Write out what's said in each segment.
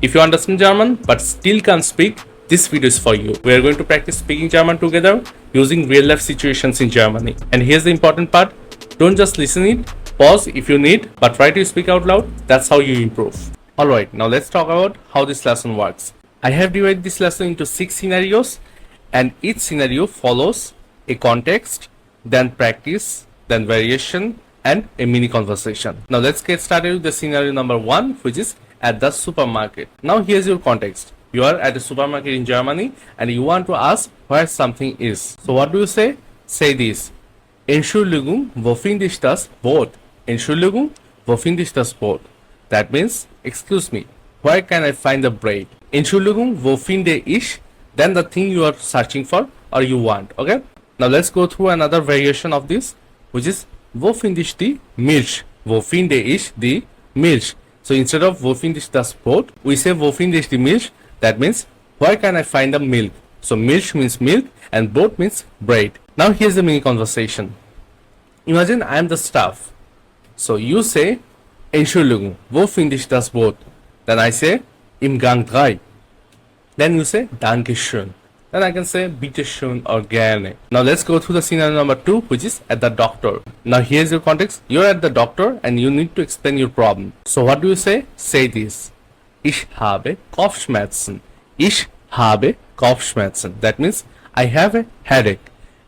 If you understand German but still can't speak, this video is for you. We are going to practice speaking German together using real life situations in Germany. And here's the important part. Don't just listen it, pause if you need, but try to speak out loud. That's how you improve. Alright, now let's talk about how this lesson works. I have divided this lesson into 6 scenarios, and each scenario follows a context, then practice, then variation, and a mini conversation. Now let's get started with the scenario number 1, which is at the supermarket. Now here's your context. You are at a supermarket in Germany and you want to ask where something is. So what do you say? Say this. Entschuldigung, wo finde ich das Brot? Entschuldigung, wo finde ich das Brot? That means, excuse me, where can I find the bread? Entschuldigung, wo finde ich? Then the thing you are searching for or you want. Okay? Now let's go through another variation of this, which is wo finde ich die Milch? Wo finde ich die Milch? So instead of wo finde ich das Brot, we say wo finde ich die Milch. That means where can I find the milk? So Milch means milk and Brot means bread. Now here's the mini conversation. Imagine I am the staff. So you say Entschuldigung, wo finde ich das Brot? Then I say im Gang 3. Then you say Dankeschön. Then I can say bitte schön or gerne. Now let's go through the scenario number 2, which is at the doctor. Now here's your context. You're at the doctor and you need to explain your problem. So what do you say? Say this. Ich habe Kopfschmerzen. Ich habe Kopfschmerzen. That means I have a headache.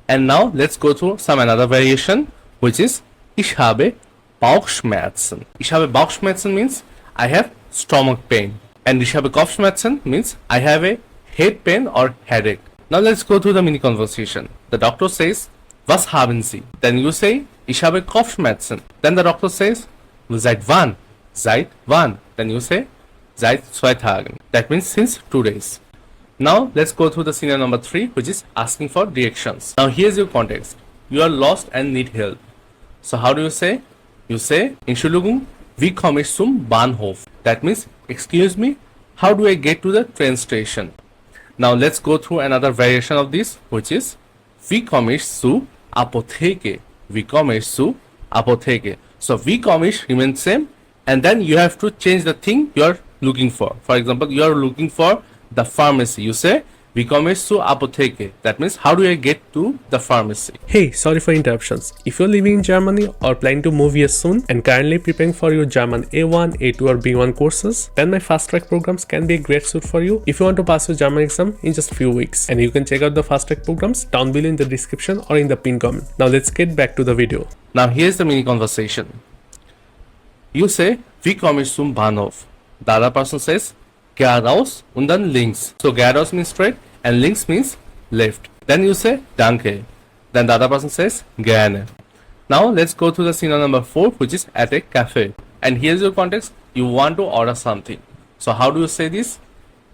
And now let's go through some another variation, which is ich habe Bauchschmerzen. Ich habe Bauchschmerzen means I have stomach pain. And ich habe Kopfschmerzen means I have a head pain or headache. Now let's go through the mini conversation. The doctor says, was haben Sie? Then you say, ich habe Kopfschmerzen. Then the doctor says, seit wann? Seit wann? Then you say, seit 2 Tagen. That means since 2 days. Now let's go through the scenario number 3, which is asking for directions. Now here's your context. You are lost and need help. So how do you say? You say, Entschuldigung, wie komme ich zum Bahnhof? That means, excuse me, how do I get to the train station? Now let's go through another variation of this, which is wie komme ich zu Apotheke? Wie komme ich zu Apotheke? So wie komme ich remains same, and then you have to change the thing you are looking for. For example, you are looking for the pharmacy. You say wie komme ich zu Apotheke? That means how do I get to the pharmacy? Hey, sorry for interruptions. If you're living in Germany or planning to move here soon and currently preparing for your German A1, A2 or B1 courses, then my fast track programs can be a great suit for you if you want to pass your German exam in just few weeks. And you can check out the fast track programs down below in the description or in the pinned comment. Now let's get back to the video. Now here's the mini conversation. You say wie komme ich zum Bahnhof? The other person says geradeaus und dann links. So geradeaus means straight and links means left. Then you say danke. Then the other person says gerne. Now let's go to the scenario number 4, which is at a cafe. And here's your context. You want to order something. So how do you say this?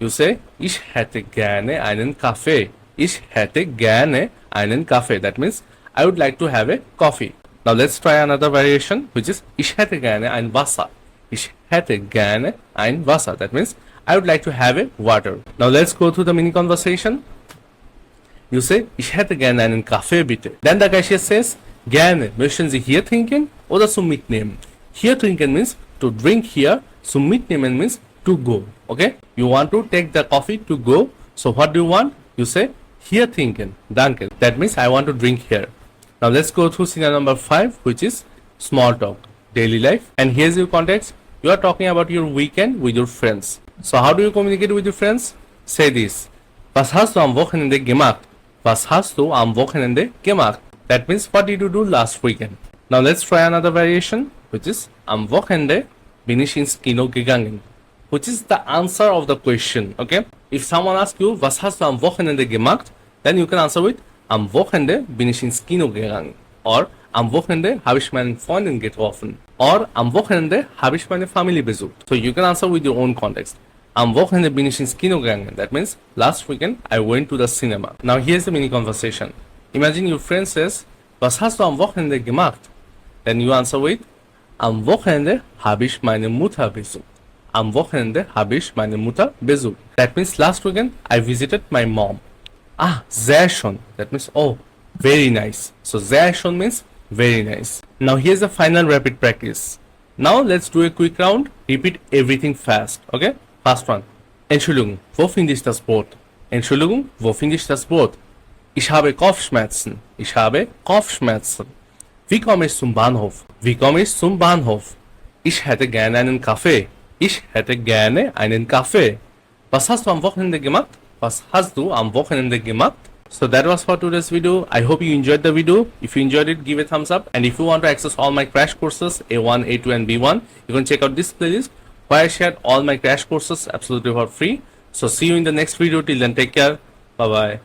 You say ich hätte gerne einen Kaffee. Ich hätte gerne einen Kaffee. That means I would like to have a coffee. Now let's try another variation, which is ich hätte gerne ein Wasser. Ich hätte gerne ein Wasser. That means I would like to have a water. Now let's go through the mini conversation. You say, ich hätte gerne einen Kaffee bitte. Then the cashier says, gerne. Möchten Sie hier trinken oder zum Mitnehmen? Hier trinken means to drink here. Zum Mitnehmen means to go. Okay? You want to take the coffee to go. So what do you want? You say, hier trinken. Danke. That means I want to drink here. Now let's go through scenario number 5, which is small talk, daily life. And here's your context. You are talking about your weekend with your friends. So how do you communicate with your friends? Say this. Was hast du am Wochenende gemacht? Was hast du am Wochenende gemacht? That means what did you do last weekend? Now let's try another variation, which is am Wochenende bin ich ins Kino gegangen. Which is the answer of the question, okay? If someone asks you, was hast du am Wochenende gemacht? Then you can answer with, am Wochenende bin ich ins Kino gegangen. Or, am Wochenende habe ich meinen Freundin getroffen. Or, am Wochenende habe ich meine Familie besucht. So you can answer with your own context. Am Wochenende bin ich ins Kino gegangen. That means, last weekend I went to the cinema. Now here's the mini conversation. Imagine your friend says, was hast du am Wochenende gemacht? Then you answer with, am Wochenende habe ich meine Mutter besucht. Am Wochenende habe ich meine Mutter besucht. That means last weekend I visited my mom. Ah, sehr schön. That means, oh, very nice. So sehr schön means very nice. Now here's the final rapid practice. Now let's do a quick round. Repeat everything fast. Okay? First one. Entschuldigung, wo finde ich das Brot? Entschuldigung, wo finde ich das Brot? Ich habe Kopfschmerzen. Ich habe Kopfschmerzen. Wie komme ich zum Bahnhof? Wie komme ich zum Bahnhof? Ich hätte gerne einen Kaffee. Ich hätte gerne einen Kaffee. Was hast du am Wochenende gemacht? Was hast du am Wochenende gemacht? So that was for today's video. I hope you enjoyed the video. If you enjoyed it, give a thumbs up. And if you want to access all my crash courses, A1, A2 and B1, you can check out this playlist where I shared all my crash courses absolutely for free. So see you in the next video. Till then, take care. Bye bye.